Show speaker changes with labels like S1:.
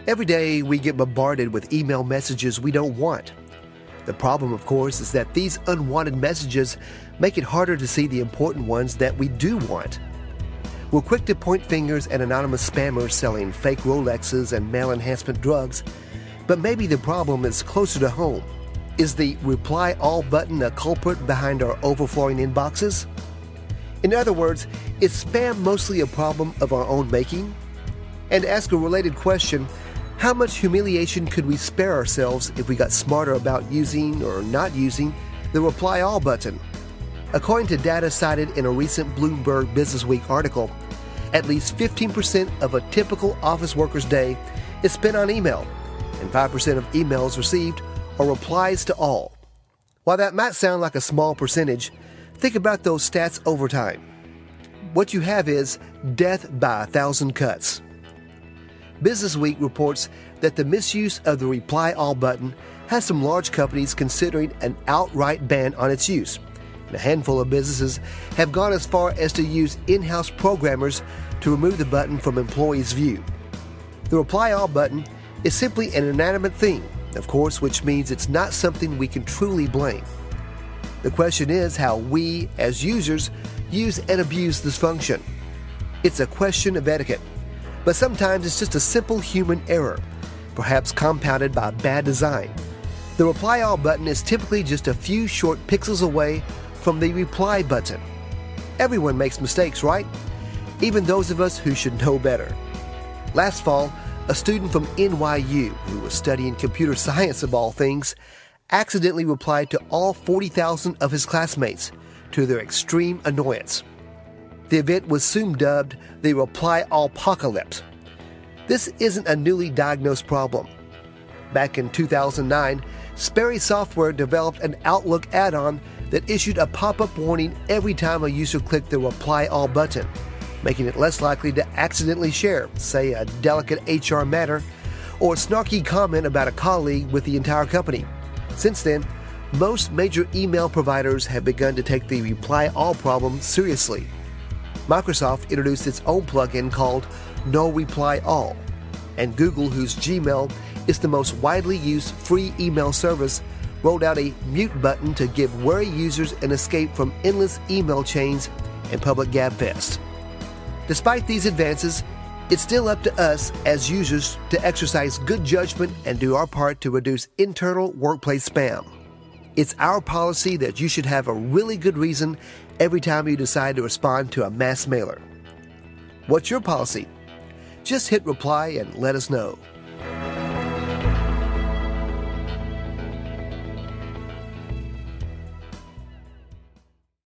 S1: Every day we get bombarded with email messages we don't want. The problem, of course, is that these unwanted messages make it harder to see the important ones that we do want. We're quick to point fingers at anonymous spammers selling fake Rolexes and male enhancement drugs, but maybe the problem is closer to home. Is the reply all button a culprit behind our overflowing inboxes? In other words, is spam mostly a problem of our own making? And to ask a related question, how much humiliation could we spare ourselves if we got smarter about using or not using the reply all button? According to data cited in a recent Bloomberg Businessweek article, at least 15% of a typical office worker's day is spent on email, and 5% of emails received are replies to all. While that might sound like a small percentage, think about those stats over time. What you have is death by 1,000 cuts. Businessweek reports that the misuse of the reply all button has some large companies considering an outright ban on its use. And a handful of businesses have gone as far as to use in-house programmers to remove the button from employees' view. The reply all button is simply an inanimate thing, of course, which means it's not something we can truly blame. The question is how we, as users, use and abuse this function. It's a question of etiquette, but sometimes it's just a simple human error, perhaps compounded by bad design. The reply all button is typically just a few short pixels away from the reply button. Everyone makes mistakes, right? Even those of us who should know better. Last fall, a student from NYU, who was studying computer science of all things, accidentally replied to all 40,000 of his classmates, to their extreme annoyance. The event was soon dubbed the reply all-pocalypse. This isn't a newly diagnosed problem. Back in 2009, Sperry Software developed an Outlook add-on that issued a pop-up warning every time a user clicked the reply all button, making it less likely to accidentally share, say, a delicate HR matter or a snarky comment about a colleague with the entire company. Since then, most major email providers have begun to take the reply all problem seriously. Microsoft introduced its own plugin called No Reply All, and Google, whose Gmail is the most widely used free email service, rolled out a mute button to give wary users an escape from endless email chains and public gabfest. Despite these advances, it's still up to us as users to exercise good judgment and do our part to reduce internal workplace spam. It's our policy that you should have a really good reason every time you decide to respond to a mass mailer. What's your policy? Just hit reply and let us know.